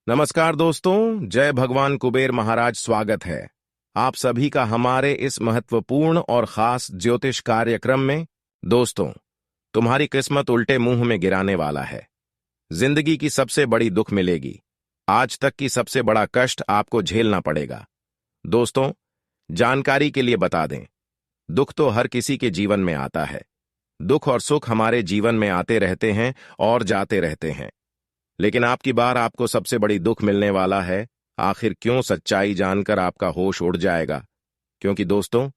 नमस्कार दोस्तों, जय भगवान कुबेर महाराज। स्वागत है आप सभी का हमारे इस महत्वपूर्ण और खास ज्योतिष कार्यक्रम में। दोस्तों, तुम्हारी किस्मत उल्टे मुंह में गिराने वाला है। जिंदगी की सबसे बड़ी दुख मिलेगी। आज तक की सबसे बड़ा कष्ट आपको झेलना पड़ेगा। दोस्तों, जानकारी के लिए बता दें, दुख तो हर किसी के जीवन में आता है। दुख और सुख हमारे जीवन में आते रहते हैं और जाते रहते हैं, लेकिन आपकी बार आपको सबसे बड़ी दुख मिलने वाला है। आखिर क्यों? सच्चाई जानकर आपका होश उड़ जाएगा। क्योंकि दोस्तों,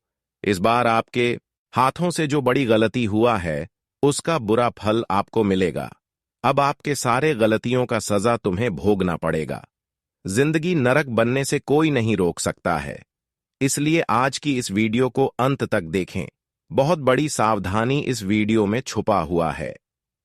इस बार आपके हाथों से जो बड़ी गलती हुआ है उसका बुरा फल आपको मिलेगा। अब आपके सारे गलतियों का सजा तुम्हें भोगना पड़ेगा। जिंदगी नरक बनने से कोई नहीं रोक सकता है, इसलिए आज की इस वीडियो को अंत तक देखें। बहुत बड़ी सावधानी इस वीडियो में छुपा हुआ है।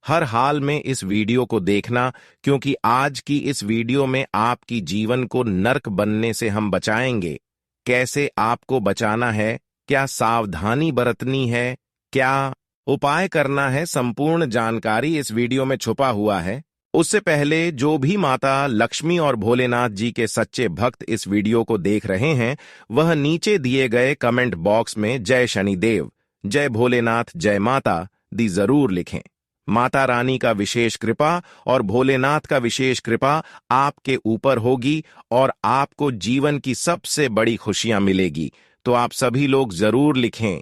हर हाल में इस वीडियो को देखना, क्योंकि आज की इस वीडियो में आपकी जीवन को नर्क बनने से हम बचाएंगे। कैसे आपको बचाना है, क्या सावधानी बरतनी है, क्या उपाय करना है, संपूर्ण जानकारी इस वीडियो में छुपा हुआ है। उससे पहले जो भी माता लक्ष्मी और भोलेनाथ जी के सच्चे भक्त इस वीडियो को देख रहे हैं, वह नीचे दिए गए कमेंट बॉक्स में जय शनिदेव, जय भोलेनाथ, जय माता दी जरूर लिखें। माता रानी का विशेष कृपा और भोलेनाथ का विशेष कृपा आपके ऊपर होगी और आपको जीवन की सबसे बड़ी खुशियां मिलेगी। तो आप सभी लोग जरूर लिखें।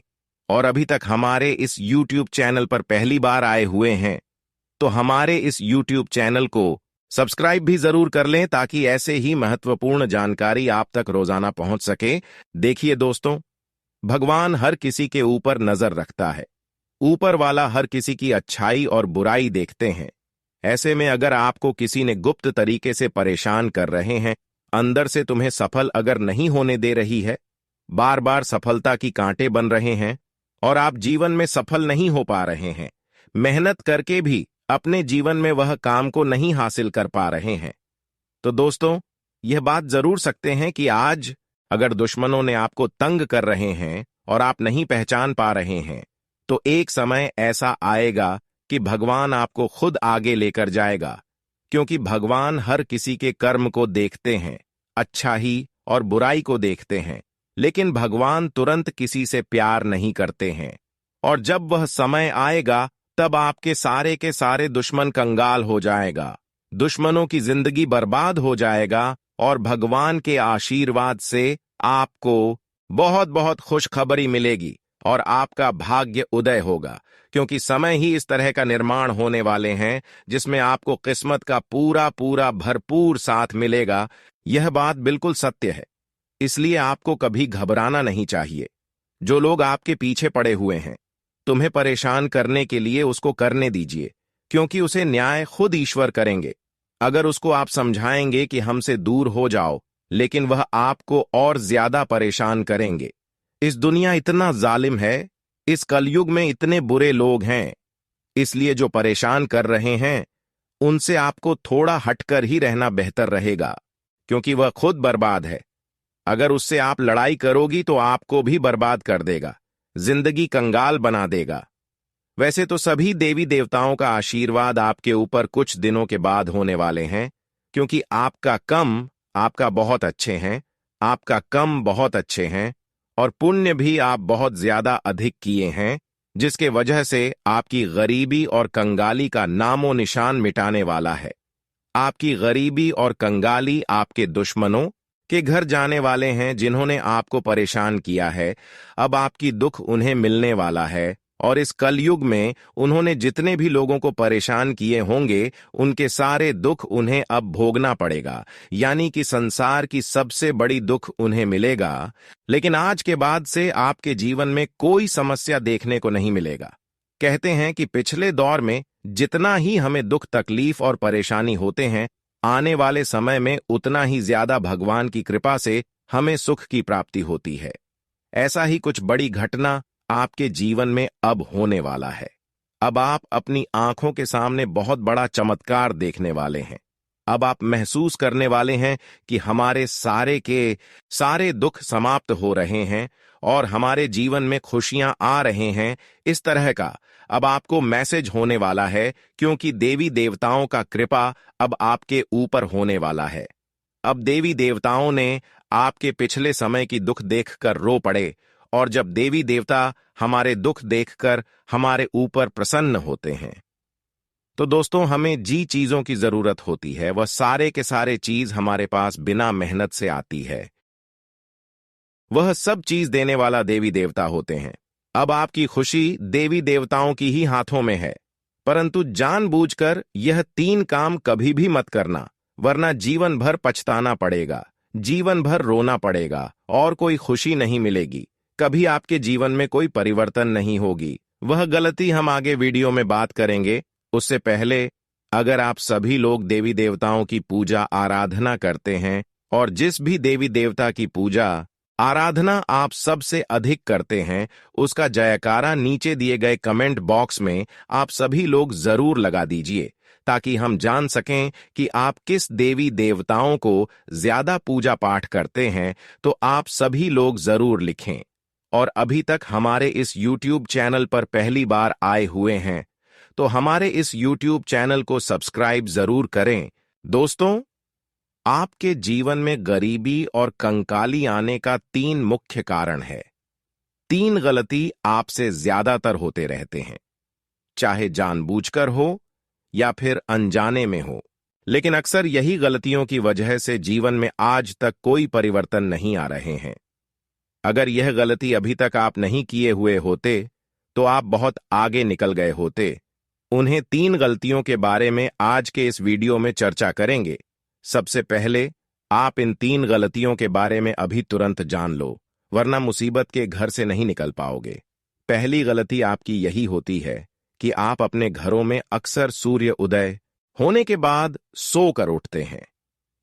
और अभी तक हमारे इस YouTube चैनल पर पहली बार आए हुए हैं तो हमारे इस YouTube चैनल को सब्सक्राइब भी जरूर कर लें, ताकि ऐसे ही महत्वपूर्ण जानकारी आप तक रोजाना पहुंच सके। देखिए दोस्तों, भगवान हर किसी के ऊपर नजर रखता है। ऊपर वाला हर किसी की अच्छाई और बुराई देखते हैं। ऐसे में अगर आपको किसी ने गुप्त तरीके से परेशान कर रहे हैं, अंदर से तुम्हें सफल अगर नहीं होने दे रही है, बार बार सफलता की कांटे बन रहे हैं और आप जीवन में सफल नहीं हो पा रहे हैं, मेहनत करके भी अपने जीवन में वह काम को नहीं हासिल कर पा रहे हैं, तो दोस्तों, यह बात जरूर सकते हैं कि आज अगर दुश्मनों ने आपको तंग कर रहे हैं और आप नहीं पहचान पा रहे हैं, तो एक समय ऐसा आएगा कि भगवान आपको खुद आगे लेकर जाएगा। क्योंकि भगवान हर किसी के कर्म को देखते हैं, अच्छाई और बुराई को देखते हैं, लेकिन भगवान तुरंत किसी से प्यार नहीं करते हैं। और जब वह समय आएगा तब आपके सारे के सारे दुश्मन कंगाल हो जाएगा, दुश्मनों की जिंदगी बर्बाद हो जाएगा और भगवान के आशीर्वाद से आपको बहुत बहुत खुशखबरी मिलेगी और आपका भाग्य उदय होगा। क्योंकि समय ही इस तरह का निर्माण होने वाले हैं जिसमें आपको किस्मत का पूरा पूरा भरपूर साथ मिलेगा। यह बात बिल्कुल सत्य है, इसलिए आपको कभी घबराना नहीं चाहिए। जो लोग आपके पीछे पड़े हुए हैं, तुम्हें परेशान करने के लिए उसको करने दीजिए, क्योंकि उसे न्याय खुद ईश्वर करेंगे। अगर उसको आप समझाएंगे कि हमसे दूर हो जाओ, लेकिन वह आपको और ज्यादा परेशान करेंगे। इस दुनिया इतना जालिम है, इस कलयुग में इतने बुरे लोग हैं, इसलिए जो परेशान कर रहे हैं उनसे आपको थोड़ा हटकर ही रहना बेहतर रहेगा, क्योंकि वह खुद बर्बाद है। अगर उससे आप लड़ाई करोगी तो आपको भी बर्बाद कर देगा, जिंदगी कंगाल बना देगा। वैसे तो सभी देवी देवताओं का आशीर्वाद आपके ऊपर कुछ दिनों के बाद होने वाले हैं, क्योंकि आपका बहुत अच्छे हैं, आपका कम बहुत अच्छे हैं और पुण्य भी आप बहुत ज्यादा अधिक किए हैं, जिसके वजह से आपकी गरीबी और कंगाली का नामो निशान मिटाने वाला है। आपकी गरीबी और कंगाली आपके दुश्मनों के घर जाने वाले हैं, जिन्होंने आपको परेशान किया है। अब आपकी दुख उन्हें मिलने वाला है और इस कलयुग में उन्होंने जितने भी लोगों को परेशान किए होंगे, उनके सारे दुख उन्हें अब भोगना पड़ेगा। यानी कि संसार की सबसे बड़ी दुख उन्हें मिलेगा। लेकिन आज के बाद से आपके जीवन में कोई समस्या देखने को नहीं मिलेगा। कहते हैं कि पिछले दौर में जितना ही हमें दुख तकलीफ और परेशानी होते हैं, आने वाले समय में उतना ही ज्यादा भगवान की कृपा से हमें सुख की प्राप्ति होती है। ऐसा ही कुछ बड़ी घटना आपके जीवन में अब होने वाला है। अब आप अपनी आंखों के सामने बहुत बड़ा चमत्कार देखने वाले हैं। अब आप महसूस करने वाले हैं कि हमारे सारे के सारे दुख समाप्त हो रहे हैं और हमारे जीवन में खुशियां आ रहे हैं। इस तरह का अब आपको मैसेज होने वाला है, क्योंकि देवी देवताओं का कृपा अब आपके ऊपर होने वाला है। अब देवी देवताओं ने आपके पिछले समय की दुख देखकर रो पड़े, और जब देवी देवता हमारे दुख देखकर हमारे ऊपर प्रसन्न होते हैं, तो दोस्तों हमें जी चीजों की जरूरत होती है, वह सारे के सारे चीज हमारे पास बिना मेहनत से आती है। वह सब चीज देने वाला देवी देवता होते हैं। अब आपकी खुशी देवी देवताओं की ही हाथों में है, परंतु जानबूझकर यह 3 काम कभी भी मत करना, वरना जीवन भर पछताना पड़ेगा, जीवन भर रोना पड़ेगा और कोई खुशी नहीं मिलेगी। कभी आपके जीवन में कोई परिवर्तन नहीं होगी। वह गलती हम आगे वीडियो में बात करेंगे। उससे पहले, अगर आप सभी लोग देवी देवताओं की पूजा आराधना करते हैं और जिस भी देवी देवता की पूजा आराधना आप सबसे अधिक करते हैं, उसका जयकारा नीचे दिए गए कमेंट बॉक्स में आप सभी लोग जरूर लगा दीजिए, ताकि हम जान सकें कि आप किस देवी देवताओं को ज्यादा पूजा पाठ करते हैं। तो आप सभी लोग जरूर लिखें। और अभी तक हमारे इस YouTube चैनल पर पहली बार आए हुए हैं, तो हमारे इस YouTube चैनल को सब्सक्राइब जरूर करें। दोस्तों, आपके जीवन में गरीबी और कंकाली आने का 3 मुख्य कारण है। 3 गलती आपसे ज्यादातर होते रहते हैं, चाहे जानबूझकर हो या फिर अनजाने में हो, लेकिन अक्सर यही गलतियों की वजह से जीवन में आज तक कोई परिवर्तन नहीं आ रहे हैं। अगर यह गलती अभी तक आप नहीं किए हुए होते, तो आप बहुत आगे निकल गए होते। उन्हें 3 गलतियों के बारे में आज के इस वीडियो में चर्चा करेंगे। सबसे पहले, आप इन 3 गलतियों के बारे में अभी तुरंत जान लो, वरना मुसीबत के घर से नहीं निकल पाओगे। पहली गलती आपकी यही होती है कि आप अपने घरों में अक्सर सूर्य उदय होने के बाद सोकर उठते हैं।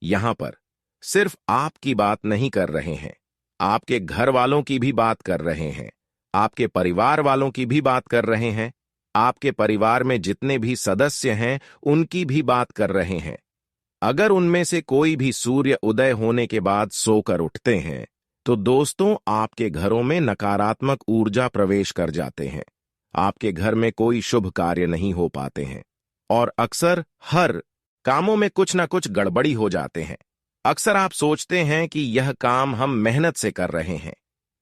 यहां पर सिर्फ आपकी बात नहीं कर रहे हैं, आपके घर वालों की भी बात कर रहे हैं, आपके परिवार वालों की भी बात कर रहे हैं, आपके परिवार में जितने भी सदस्य हैं उनकी भी बात कर रहे हैं। अगर उनमें से कोई भी सूर्य उदय होने के बाद सोकर उठते हैं, तो दोस्तों आपके घरों में नकारात्मक ऊर्जा प्रवेश कर जाते हैं। आपके घर में कोई शुभ कार्य नहीं हो पाते हैं और अक्सर हर कामों में कुछ ना कुछ गड़बड़ी हो जाते हैं। अक्सर आप सोचते हैं कि यह काम हम मेहनत से कर रहे हैं,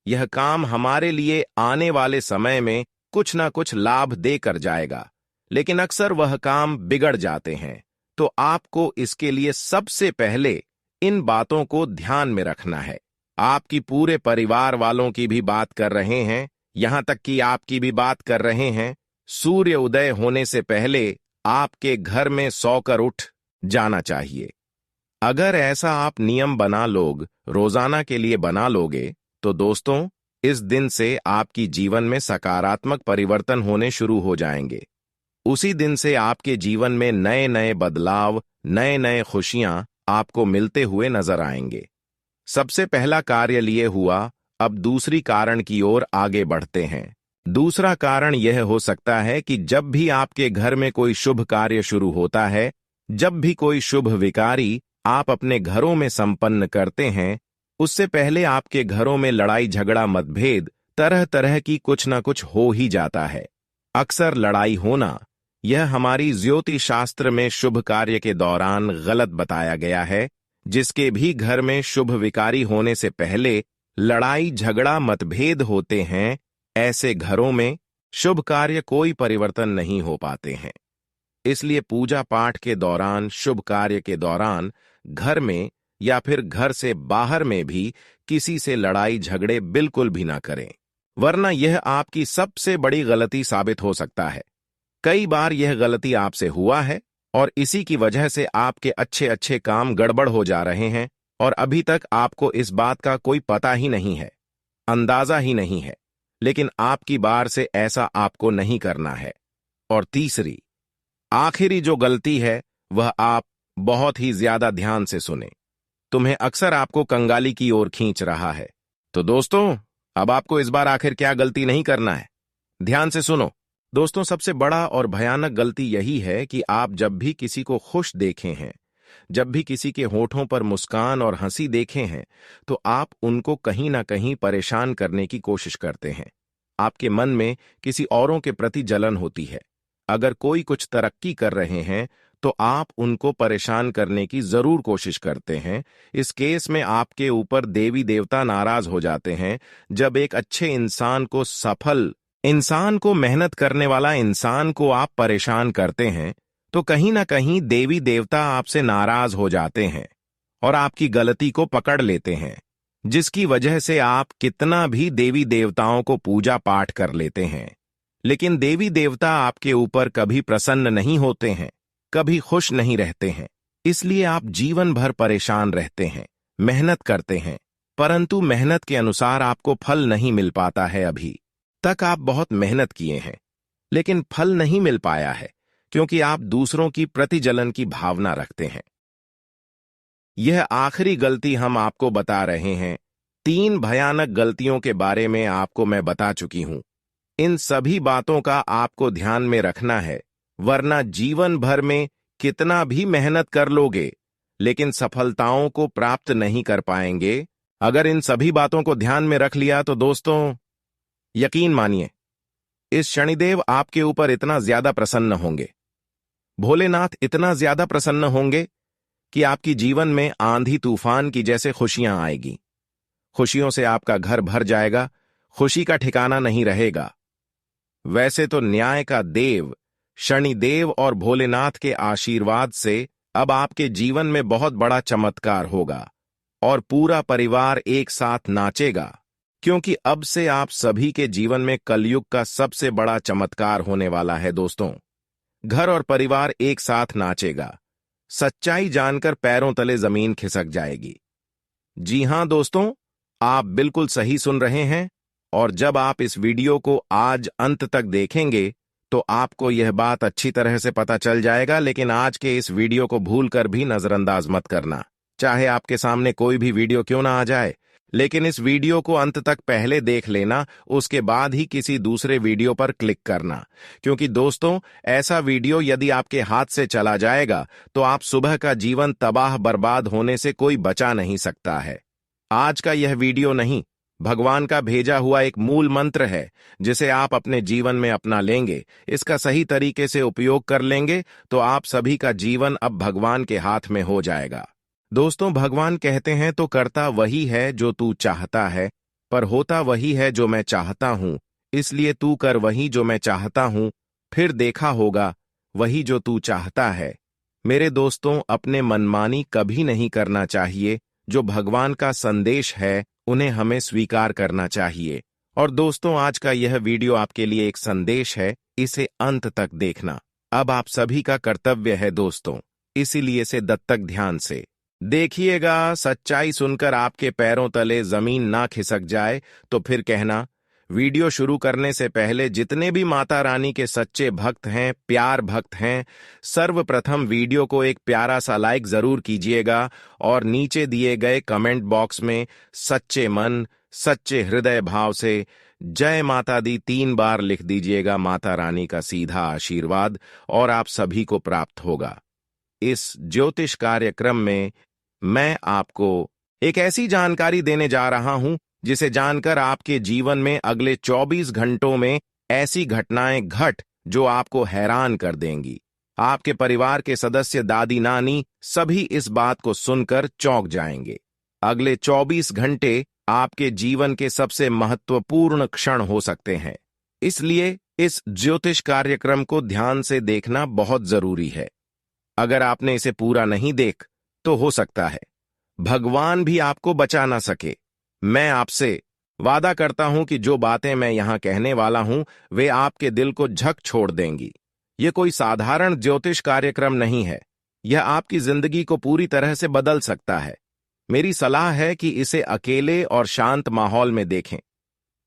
यह काम हमारे लिए आने वाले समय में कुछ ना कुछ लाभ देकर जाएगा, लेकिन अक्सर वह काम बिगड़ जाते हैं। तो आपको इसके लिए सबसे पहले इन बातों को ध्यान में रखना है। आपकी पूरे परिवार वालों की भी बात कर रहे हैं, यहां तक कि आपकी भी बात कर रहे हैं। सूर्य उदय होने से पहले आपके घर में सोकर उठ जाना चाहिए। अगर ऐसा आप नियम बना लोग रोजाना के लिए बना लोगे, तो दोस्तों इस दिन से आपकी जीवन में सकारात्मक परिवर्तन होने शुरू हो जाएंगे। उसी दिन से आपके जीवन में नए नए बदलाव, नए नए खुशियां आपको मिलते हुए नजर आएंगे। सबसे पहला कार्य लिए हुआ, अब दूसरी कारण की ओर आगे बढ़ते हैं। दूसरा कारण यह हो सकता है कि जब भी आपके घर में कोई शुभ कार्य शुरू होता है, जब भी कोई शुभ विकारी आप अपने घरों में संपन्न करते हैं, उससे पहले आपके घरों में लड़ाई झगड़ा मतभेद तरह तरह की कुछ ना कुछ हो ही जाता है। अक्सर लड़ाई होना यह हमारी ज्योतिष शास्त्र में शुभ कार्य के दौरान गलत बताया गया है। जिसके भी घर में शुभ विकारी होने से पहले लड़ाई झगड़ा मतभेद होते हैं, ऐसे घरों में शुभ कार्य कोई परिवर्तन नहीं हो पाते हैं। इसलिए पूजा पाठ के दौरान, शुभ कार्य के दौरान घर में या फिर घर से बाहर में भी किसी से लड़ाई झगड़े बिल्कुल भी ना करें, वरना यह आपकी सबसे बड़ी गलती साबित हो सकता है। कई बार यह गलती आपसे हुआ है और इसी की वजह से आपके अच्छे अच्छे काम गड़बड़ हो जा रहे हैं और अभी तक आपको इस बात का कोई पता ही नहीं है, अंदाजा ही नहीं है। लेकिन आपकी बार से ऐसा आपको नहीं करना है। और तीसरी, आखिरी जो गलती है, वह आप बहुत ही ज्यादा ध्यान से सुने। तुम्हें अक्सर आपको कंगाली की ओर खींच रहा है। तो दोस्तों, अब आपको इस बार आखिर क्या गलती नहीं करना है, ध्यान से सुनो। दोस्तों, सबसे बड़ा और भयानक गलती यही है कि आप जब भी किसी को खुश देखे हैं, जब भी किसी के होठों पर मुस्कान और हंसी देखे हैं, तो आप उनको कहीं ना कहीं परेशान करने की कोशिश करते हैं। आपके मन में किसी औरों के प्रति जलन होती है। अगर कोई कुछ तरक्की कर रहे हैं, तो आप उनको परेशान करने की जरूर कोशिश करते हैं। इस केस में आपके ऊपर देवी देवता नाराज हो जाते हैं। जब एक अच्छे इंसान को मेहनत करने वाला इंसान को आप परेशान करते हैं, तो कहीं ना कहीं देवी देवता आपसे नाराज हो जाते हैं और आपकी गलती को पकड़ लेते हैं, जिसकी वजह से आप कितना भी देवी देवताओं को पूजा पाठ कर लेते हैं, लेकिन देवी देवता आपके ऊपर कभी प्रसन्न नहीं होते हैं, कभी खुश नहीं रहते हैं। इसलिए आप जीवन भर परेशान रहते हैं, मेहनत करते हैं, परंतु मेहनत के अनुसार आपको फल नहीं मिल पाता है। अभी तक आप बहुत मेहनत किए हैं, लेकिन फल नहीं मिल पाया है, क्योंकि आप दूसरों की प्रतिजलन की भावना रखते हैं। यह आखिरी गलती हम आपको बता रहे हैं। 3 भयानक गलतियों के बारे में आपको मैं बता चुकी हूं। इन सभी बातों का आपको ध्यान में रखना है, वरना जीवन भर में कितना भी मेहनत कर लोगे, लेकिन सफलताओं को प्राप्त नहीं कर पाएंगे। अगर इन सभी बातों को ध्यान में रख लिया तो दोस्तों, यकीन मानिए, इस शनिदेव आपके ऊपर इतना ज्यादा प्रसन्न होंगे, भोलेनाथ इतना ज्यादा प्रसन्न होंगे कि आपकी जीवन में आंधी तूफान की जैसे खुशियां आएगी। खुशियों से आपका घर भर जाएगा, खुशी का ठिकाना नहीं रहेगा। वैसे तो न्याय का देव शनिदेव और भोलेनाथ के आशीर्वाद से अब आपके जीवन में बहुत बड़ा चमत्कार होगा और पूरा परिवार एक साथ नाचेगा, क्योंकि अब से आप सभी के जीवन में कलयुग का सबसे बड़ा चमत्कार होने वाला है। दोस्तों, घर और परिवार एक साथ नाचेगा। सच्चाई जानकर पैरों तले जमीन खिसक जाएगी। जी हां दोस्तों, आप बिल्कुल सही सुन रहे हैं। और जब आप इस वीडियो को आज अंत तक देखेंगे तो आपको यह बात अच्छी तरह से पता चल जाएगा। लेकिन आज के इस वीडियो को भूलकर भी नजरअंदाज मत करना, चाहे आपके सामने कोई भी वीडियो क्यों ना आ जाए। लेकिन इस वीडियो को अंत तक पहले देख लेना, उसके बाद ही किसी दूसरे वीडियो पर क्लिक करना, क्योंकि दोस्तों, ऐसा वीडियो यदि आपके हाथ से चला जाएगा तो आप सुबह का जीवन तबाह बर्बाद होने से कोई बचा नहीं सकता है। आज का यह वीडियो नहीं, भगवान का भेजा हुआ एक मूल मंत्र है, जिसे आप अपने जीवन में अपना लेंगे, इसका सही तरीके से उपयोग कर लेंगे तो आप सभी का जीवन अब भगवान के हाथ में हो जाएगा। दोस्तों, भगवान कहते हैं, तो करता वही है जो तू चाहता है, पर होता वही है जो मैं चाहता हूं, इसलिए तू कर वही जो मैं चाहता हूं, फिर देखा होगा वही जो तू चाहता है। मेरे दोस्तों, अपने मनमानी कभी नहीं करना चाहिए। जो भगवान का संदेश है उन्हें हमें स्वीकार करना चाहिए। और दोस्तों, आज का यह वीडियो आपके लिए एक संदेश है, इसे अंत तक देखना अब आप सभी का कर्तव्य है दोस्तों, इसीलिए इसे दत्तक ध्यान से देखिएगा। सच्चाई सुनकर आपके पैरों तले जमीन ना खिसक जाए तो फिर कहना। वीडियो शुरू करने से पहले जितने भी माता रानी के सच्चे भक्त हैं, प्यार भक्त हैं, सर्वप्रथम वीडियो को एक प्यारा सा लाइक जरूर कीजिएगा और नीचे दिए गए कमेंट बॉक्स में सच्चे मन, सच्चे हृदय भाव से जय माता दी 3 बार लिख दीजिएगा। माता रानी का सीधा आशीर्वाद और आप सभी को प्राप्त होगा। इस ज्योतिष कार्यक्रम में मैं आपको एक ऐसी जानकारी देने जा रहा हूं जिसे जानकर आपके जीवन में अगले 24 घंटों में ऐसी घटनाएं घट जो आपको हैरान कर देंगी। आपके परिवार के सदस्य, दादी, नानी सभी इस बात को सुनकर चौंक जाएंगे। अगले 24 घंटे आपके जीवन के सबसे महत्वपूर्ण क्षण हो सकते हैं, इसलिए इस ज्योतिष कार्यक्रम को ध्यान से देखना बहुत जरूरी है। अगर आपने इसे पूरा नहीं देख तो हो सकता है भगवान भी आपको बचा ना सके। मैं आपसे वादा करता हूं कि जो बातें मैं यहां कहने वाला हूं वे आपके दिल को झक छोड़ देंगी। यह कोई साधारण ज्योतिष कार्यक्रम नहीं है, यह आपकी जिंदगी को पूरी तरह से बदल सकता है। मेरी सलाह है कि इसे अकेले और शांत माहौल में देखें।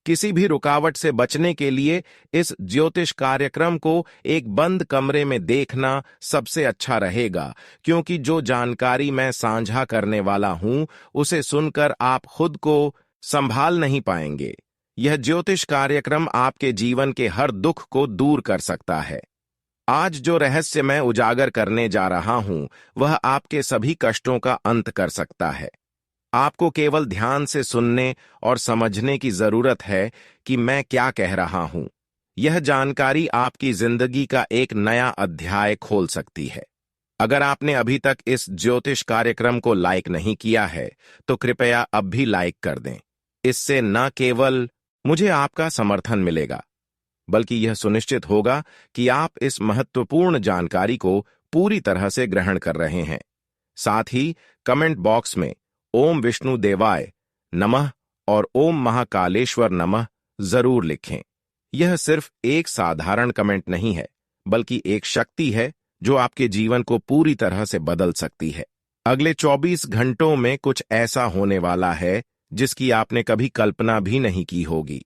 किसी भी रुकावट से बचने के लिए इस ज्योतिष कार्यक्रम को एक बंद कमरे में देखना सबसे अच्छा रहेगा, क्योंकि जो जानकारी मैं साझा करने वाला हूं उसे सुनकर आप खुद को संभाल नहीं पाएंगे। यह ज्योतिष कार्यक्रम आपके जीवन के हर दुख को दूर कर सकता है। आज जो रहस्य मैं उजागर करने जा रहा हूं, वह आपके सभी कष्टों का अंत कर सकता है। आपको केवल ध्यान से सुनने और समझने की जरूरत है कि मैं क्या कह रहा हूं। यह जानकारी आपकी जिंदगी का एक नया अध्याय खोल सकती है। अगर आपने अभी तक इस ज्योतिष कार्यक्रम को लाइक नहीं किया है, तो कृपया अब भी लाइक कर दें। इससे न केवल मुझे आपका समर्थन मिलेगा, बल्कि यह सुनिश्चित होगा कि आप इस महत्वपूर्ण जानकारी को पूरी तरह से ग्रहण कर रहे हैं। साथ ही कमेंट बॉक्स में ओम विष्णु देवाय नमः और ओम महाकालेश्वर नमः जरूर लिखें। यह सिर्फ एक साधारण कमेंट नहीं है, बल्कि एक शक्ति है जो आपके जीवन को पूरी तरह से बदल सकती है। अगले 24 घंटों में कुछ ऐसा होने वाला है जिसकी आपने कभी कल्पना भी नहीं की होगी।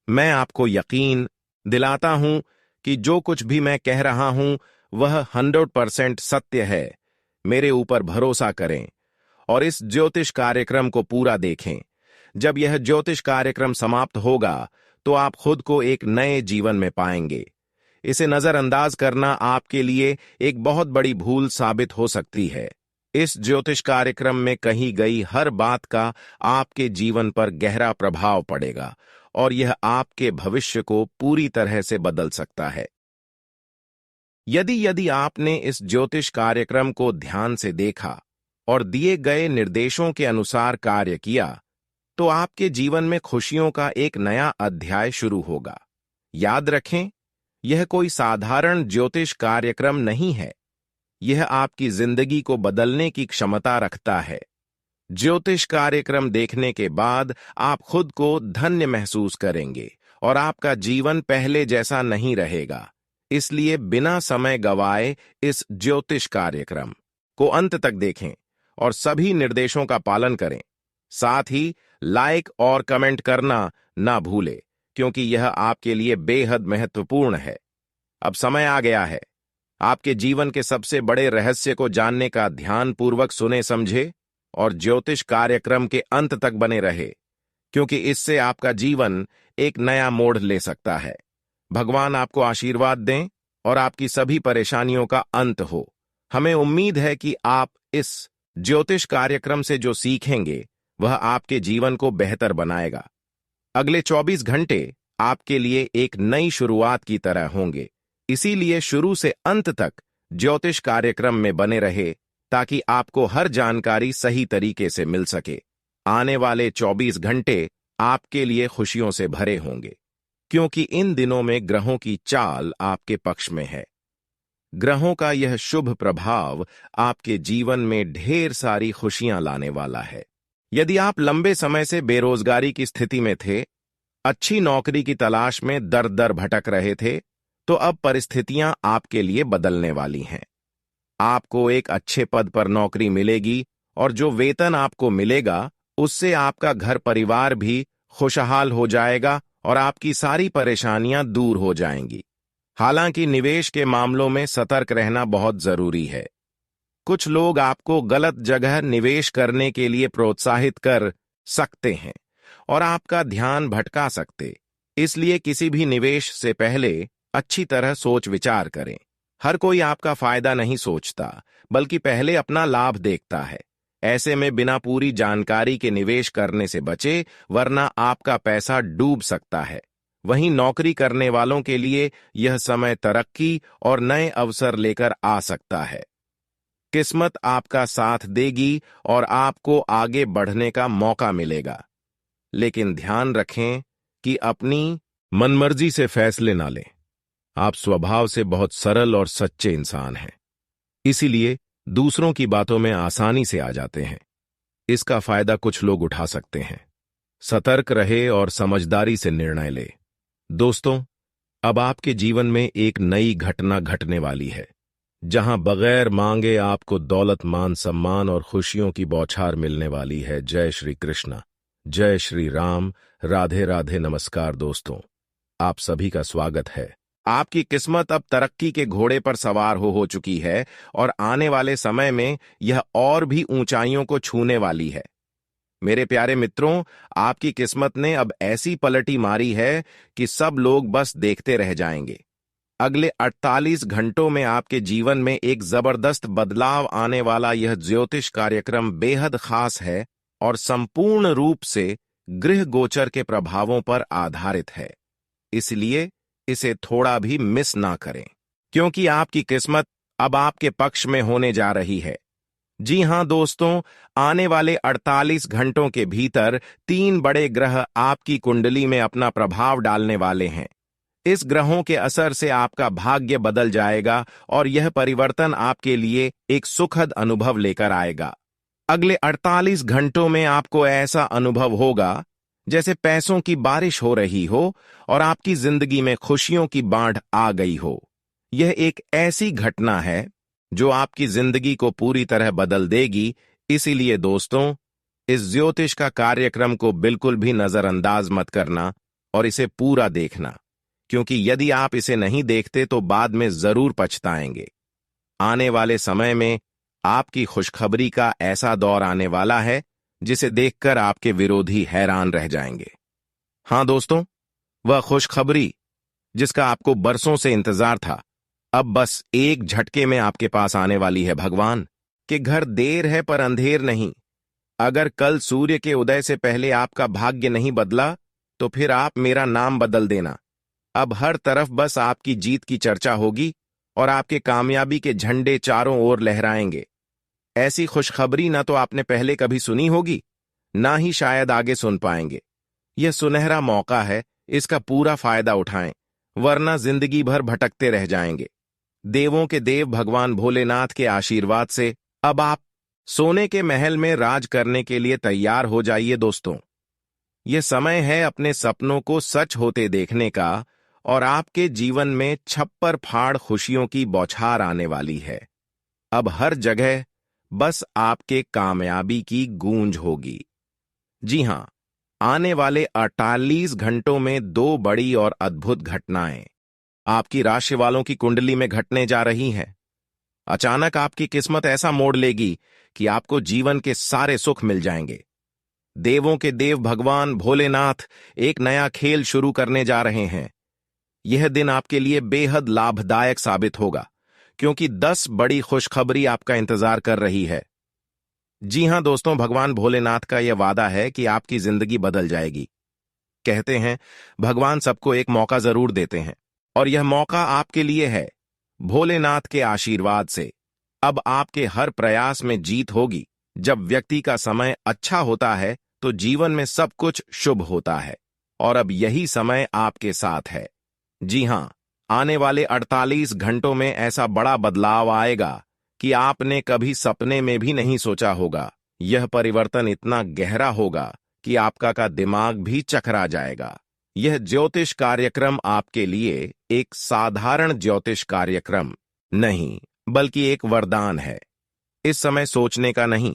मैं आपको यकीन दिलाता हूं कि जो कुछ भी मैं कह रहा हूं वह 100% सत्य है। मेरे ऊपर भरोसा करें और इस ज्योतिष कार्यक्रम को पूरा देखें। जब यह ज्योतिष कार्यक्रम समाप्त होगा तो आप खुद को एक नए जीवन में पाएंगे। इसे नजरअंदाज करना आपके लिए एक बहुत बड़ी भूल साबित हो सकती है। इस ज्योतिष कार्यक्रम में कही गई हर बात का आपके जीवन पर गहरा प्रभाव पड़ेगा और यह आपके भविष्य को पूरी तरह से बदल सकता है। यदि आपने इस ज्योतिष कार्यक्रम को ध्यान से देखा और दिए गए निर्देशों के अनुसार कार्य किया, तो आपके जीवन में खुशियों का एक नया अध्याय शुरू होगा। याद रखें, यह कोई साधारण ज्योतिष कार्यक्रम नहीं है। यह आपकी जिंदगी को बदलने की क्षमता रखता है। ज्योतिष कार्यक्रम देखने के बाद आप खुद को धन्य महसूस करेंगे और आपका जीवन पहले जैसा नहीं रहेगा। इसलिए बिना समय गवाए इस ज्योतिष कार्यक्रम को अंत तक देखें और सभी निर्देशों का पालन करें। साथ ही लाइक और कमेंट करना ना भूलें, क्योंकि यह आपके लिए बेहद महत्वपूर्ण है। अब समय आ गया है आपके जीवन के सबसे बड़े रहस्य को जानने का। ध्यानपूर्वक सुने, समझे और ज्योतिष कार्यक्रम के अंत तक बने रहे, क्योंकि इससे आपका जीवन एक नया मोड़ ले सकता है। भगवान आपको आशीर्वाद दें और आपकी सभी परेशानियों का अंत हो। हमें उम्मीद है कि आप इस ज्योतिष कार्यक्रम से जो सीखेंगे वह आपके जीवन को बेहतर बनाएगा। अगले 24 घंटे आपके लिए एक नई शुरुआत की तरह होंगे। इसीलिए शुरू से अंत तक ज्योतिष कार्यक्रम में बने रहे, ताकि आपको हर जानकारी सही तरीके से मिल सके। आने वाले 24 घंटे आपके लिए खुशियों से भरे होंगे, क्योंकि इन दिनों में ग्रहों की चाल आपके पक्ष में है। ग्रहों का यह शुभ प्रभाव आपके जीवन में ढेर सारी खुशियां लाने वाला है। यदि आप लंबे समय से बेरोजगारी की स्थिति में थे, अच्छी नौकरी की तलाश में दर दर भटक रहे थे, तो अब परिस्थितियां आपके लिए बदलने वाली हैं। आपको एक अच्छे पद पर नौकरी मिलेगी और जो वेतन आपको मिलेगा उससे आपका घर परिवार भी खुशहाल हो जाएगा और आपकी सारी परेशानियां दूर हो जाएंगी। हालांकि निवेश के मामलों में सतर्क रहना बहुत जरूरी है। कुछ लोग आपको गलत जगह निवेश करने के लिए प्रोत्साहित कर सकते हैं और आपका ध्यान भटका सकते। इसलिए किसी भी निवेश से पहले अच्छी तरह सोच विचार करें। हर कोई आपका फायदा नहीं सोचता, बल्कि पहले अपना लाभ देखता है। ऐसे में बिना पूरी जानकारी के निवेश करने से बचे, वरना आपका पैसा डूब सकता है। वहीं नौकरी करने वालों के लिए यह समय तरक्की और नए अवसर लेकर आ सकता है। किस्मत आपका साथ देगी और आपको आगे बढ़ने का मौका मिलेगा। लेकिन ध्यान रखें कि अपनी मनमर्जी से फैसले ना लें। आप स्वभाव से बहुत सरल और सच्चे इंसान हैं, इसीलिए दूसरों की बातों में आसानी से आ जाते हैं। इसका फायदा कुछ लोग उठा सकते हैं। सतर्क रहे और समझदारी से निर्णय ले। दोस्तों, अब आपके जीवन में एक नई घटना घटने वाली है, जहां बगैर मांगे आपको दौलत, मान सम्मान और खुशियों की बौछार मिलने वाली है। जय श्री कृष्ण, जय श्री राम, राधे राधे। नमस्कार दोस्तों, आप सभी का स्वागत है। आपकी किस्मत अब तरक्की के घोड़े पर सवार हो चुकी है और आने वाले समय में यह और भी ऊंचाइयों को छूने वाली है। मेरे प्यारे मित्रों, आपकी किस्मत ने अब ऐसी पलटी मारी है कि सब लोग बस देखते रह जाएंगे। अगले 48 घंटों में आपके जीवन में एक जबरदस्त बदलाव आने वाला यह ज्योतिष कार्यक्रम बेहद खास है और संपूर्ण रूप से गृह गोचर के प्रभावों पर आधारित है। इसलिए इसे थोड़ा भी मिस ना करें, क्योंकि आपकी किस्मत अब आपके पक्ष में होने जा रही है। जी हां दोस्तों, आने वाले 48 घंटों के भीतर 3 बड़े ग्रह आपकी कुंडली में अपना प्रभाव डालने वाले हैं। इस ग्रहों के असर से आपका भाग्य बदल जाएगा और यह परिवर्तन आपके लिए एक सुखद अनुभव लेकर आएगा। अगले 48 घंटों में आपको ऐसा अनुभव होगा जैसे पैसों की बारिश हो रही हो और आपकी जिंदगी में खुशियों की बाढ़ आ गई हो। यह एक ऐसी घटना है जो आपकी जिंदगी को पूरी तरह बदल देगी। इसीलिए दोस्तों, इस ज्योतिष का कार्यक्रम को बिल्कुल भी नजरअंदाज मत करना और इसे पूरा देखना, क्योंकि यदि आप इसे नहीं देखते तो बाद में जरूर पछताएंगे। आने वाले समय में आपकी खुशखबरी का ऐसा दौर आने वाला है जिसे देखकर आपके विरोधी हैरान रह जाएंगे। हां दोस्तों, वह खुशखबरी जिसका आपको बरसों से इंतजार था, अब बस एक झटके में आपके पास आने वाली है। भगवान के घर देर है पर अंधेर नहीं। अगर कल सूर्य के उदय से पहले आपका भाग्य नहीं बदला तो फिर आप मेरा नाम बदल देना। अब हर तरफ बस आपकी जीत की चर्चा होगी और आपके कामयाबी के झंडे चारों ओर लहराएंगे। ऐसी खुशखबरी ना तो आपने पहले कभी सुनी होगी, ना ही शायद आगे सुन पाएंगे। यह सुनहरा मौका है, इसका पूरा फायदा उठाएं, वरना जिंदगी भर भटकते रह जाएंगे। देवों के देव भगवान भोलेनाथ के आशीर्वाद से अब आप सोने के महल में राज करने के लिए तैयार हो जाइए दोस्तों। यह समय है अपने सपनों को सच होते देखने का और आपके जीवन में छप्पर फाड़ खुशियों की बौछार आने वाली है। अब हर जगह बस आपके कामयाबी की गूंज होगी। जी हां, आने वाले 48 घंटों में 2 बड़ी और अद्भुत घटनाएं आपकी राशि वालों की कुंडली में घटने जा रही हैं। अचानक आपकी किस्मत ऐसा मोड़ लेगी कि आपको जीवन के सारे सुख मिल जाएंगे। देवों के देव भगवान भोलेनाथ एक नया खेल शुरू करने जा रहे हैं। यह दिन आपके लिए बेहद लाभदायक साबित होगा, क्योंकि 10 बड़ी खुशखबरी आपका इंतजार कर रही है। जी हां दोस्तों, भगवान भोलेनाथ का यह वादा है कि आपकी जिंदगी बदल जाएगी। कहते हैं भगवान सबको एक मौका जरूर देते हैं और यह मौका आपके लिए है। भोलेनाथ के आशीर्वाद से अब आपके हर प्रयास में जीत होगी। जब व्यक्ति का समय अच्छा होता है तो जीवन में सब कुछ शुभ होता है और अब यही समय आपके साथ है। जी हां, आने वाले 48 घंटों में ऐसा बड़ा बदलाव आएगा कि आपने कभी सपने में भी नहीं सोचा होगा। यह परिवर्तन इतना गहरा होगा कि आपका का दिमाग भी चकरा जाएगा। यह ज्योतिष कार्यक्रम आपके लिए एक साधारण ज्योतिष कार्यक्रम नहीं, बल्कि एक वरदान है। इस समय सोचने का नहीं,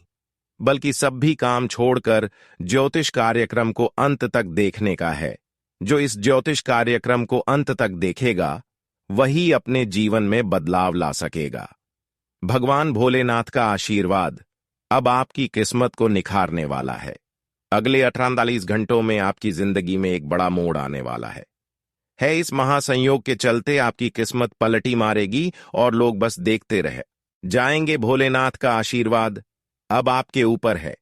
बल्कि सभी काम छोड़कर ज्योतिष कार्यक्रम को अंत तक देखने का है। जो इस ज्योतिष कार्यक्रम को अंत तक देखेगा वही अपने जीवन में बदलाव ला सकेगा। भगवान भोलेनाथ का आशीर्वाद अब आपकी किस्मत को निखारने वाला है। अगले 48 घंटों में आपकी जिंदगी में एक बड़ा मोड़ आने वाला है। इस महासंयोग के चलते आपकी किस्मत पलटी मारेगी और लोग बस देखते रह जाएंगे। भोलेनाथ का आशीर्वाद अब आपके ऊपर है।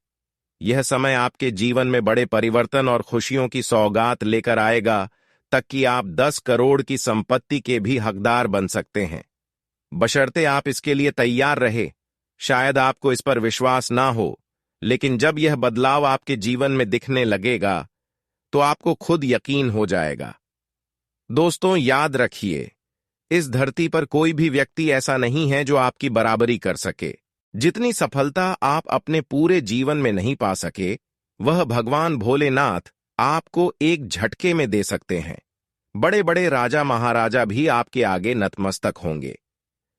यह समय आपके जीवन में बड़े परिवर्तन और खुशियों की सौगात लेकर आएगा, तक कि आप 10 करोड़ की संपत्ति के भी हकदार बन सकते हैं, बशर्ते आप इसके लिए तैयार रहे। शायद आपको इस पर विश्वास ना हो, लेकिन जब यह बदलाव आपके जीवन में दिखने लगेगा तो आपको खुद यकीन हो जाएगा। दोस्तों याद रखिए, इस धरती पर कोई भी व्यक्ति ऐसा नहीं है जो आपकी बराबरी कर सके। जितनी सफलता आप अपने पूरे जीवन में नहीं पा सके, वह भगवान भोलेनाथ आपको एक झटके में दे सकते हैं। बड़े बड़े राजा महाराजा भी आपके आगे नतमस्तक होंगे।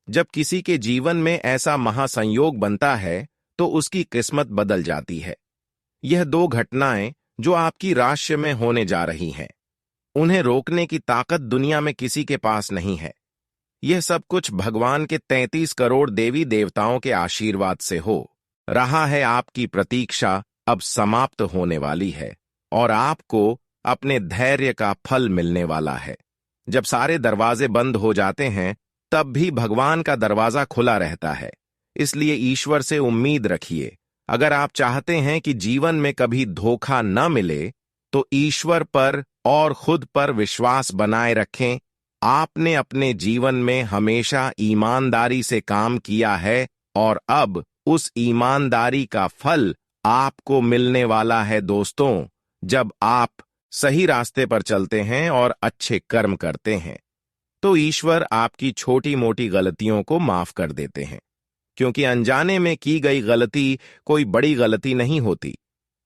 जब किसी के जीवन में ऐसा महासंयोग बनता है तो उसकी किस्मत बदल जाती है। यह 2 घटनाएं जो आपकी राशि में होने जा रही हैं, उन्हें रोकने की ताकत दुनिया में किसी के पास नहीं है। यह सब कुछ भगवान के 33 करोड़ देवी देवताओं के आशीर्वाद से हो रहा है। आपकी प्रतीक्षा अब समाप्त होने वाली है और आपको अपने धैर्य का फल मिलने वाला है। जब सारे दरवाजे बंद हो जाते हैं तब भी भगवान का दरवाजा खुला रहता है। इसलिए ईश्वर से उम्मीद रखिए। अगर आप चाहते हैं कि जीवन में कभी धोखा न मिले तो ईश्वर पर और खुद पर विश्वास बनाए रखें। आपने अपने जीवन में हमेशा ईमानदारी से काम किया है और अब उस ईमानदारी का फल आपको मिलने वाला है दोस्तों, जब आप सही रास्ते पर चलते हैं और अच्छे कर्म करते हैं। तो ईश्वर आपकी छोटी मोटी गलतियों को माफ कर देते हैं, क्योंकि अनजाने में की गई गलती कोई बड़ी गलती नहीं होती।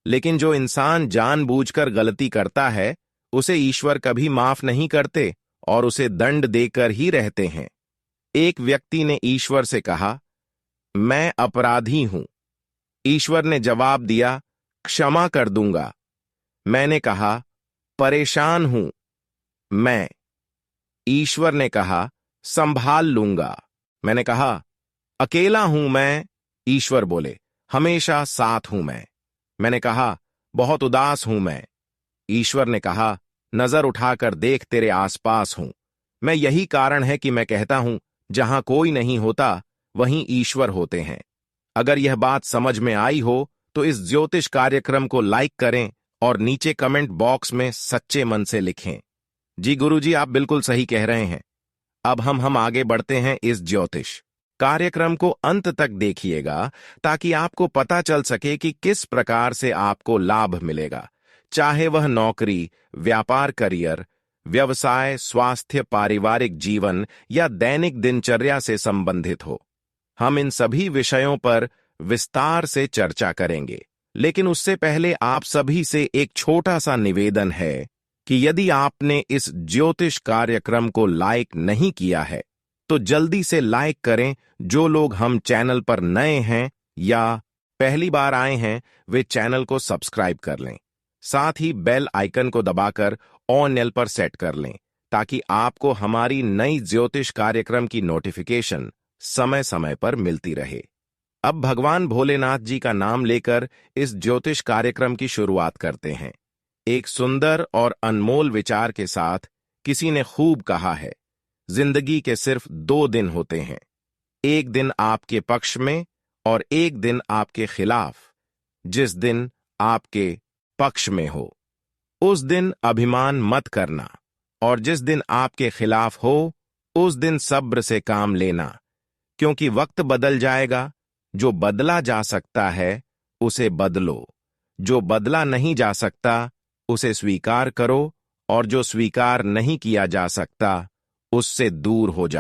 लेकिन जो इंसान जानबूझकर गलती करता है उसे ईश्वर कभी माफ नहीं करते और उसे दंड देकर ही रहते हैं। एक व्यक्ति ने ईश्वर से कहा, मैं अपराधी हूं। ईश्वर ने जवाब दिया, क्षमा कर दूंगा। मैंने कहा, परेशान हूं मैं। ईश्वर ने कहा, संभाल लूंगा। मैंने कहा, अकेला हूं मैं। ईश्वर बोले, हमेशा साथ हूं मैं। मैंने कहा, बहुत उदास हूं मैं। ईश्वर ने कहा, नजर उठाकर देख, तेरे आसपास हूं मैं। यही कारण है कि मैं कहता हूं, जहां कोई नहीं होता वहीं ईश्वर होते हैं। अगर यह बात समझ में आई हो तो इस ज्योतिष कार्यक्रम को लाइक करें और नीचे कमेंट बॉक्स में सच्चे मन से लिखें, जी गुरुजी आप बिल्कुल सही कह रहे हैं। अब हम आगे बढ़ते हैं। इस ज्योतिष कार्यक्रम को अंत तक देखिएगा ताकि आपको पता चल सके कि किस प्रकार से आपको लाभ मिलेगा, चाहे वह नौकरी, व्यापार, करियर, व्यवसाय, स्वास्थ्य, पारिवारिक जीवन या दैनिक दिनचर्या से संबंधित हो। हम इन सभी विषयों पर विस्तार से चर्चा करेंगे। लेकिन उससे पहले आप सभी से एक छोटा सा निवेदन है कि यदि आपने इस ज्योतिष कार्यक्रम को लाइक नहीं किया है तो जल्दी से लाइक करें। जो लोग हम चैनल पर नए हैं या पहली बार आए हैं वे चैनल को सब्सक्राइब कर लें। साथ ही बेल आइकन को दबाकर ऑन एल पर सेट कर लें ताकि आपको हमारी नई ज्योतिष कार्यक्रम की नोटिफिकेशन समय समय पर मिलती रहे। अब भगवान भोलेनाथ जी का नाम लेकर इस ज्योतिष कार्यक्रम की शुरुआत करते हैं। एक सुंदर और अनमोल विचार के साथ किसी ने खूब कहा है, जिंदगी के सिर्फ 2 दिन होते हैं, एक दिन आपके पक्ष में और एक दिन आपके खिलाफ। जिस दिन आपके पक्ष में हो उस दिन अभिमान मत करना और जिस दिन आपके खिलाफ हो उस दिन सब्र से काम लेना, क्योंकि वक्त बदल जाएगा। जो बदला जा सकता है उसे बदलो, जो बदला नहीं जा सकता उसे स्वीकार करो और जो स्वीकार नहीं किया जा सकता उससे दूर हो जाओ।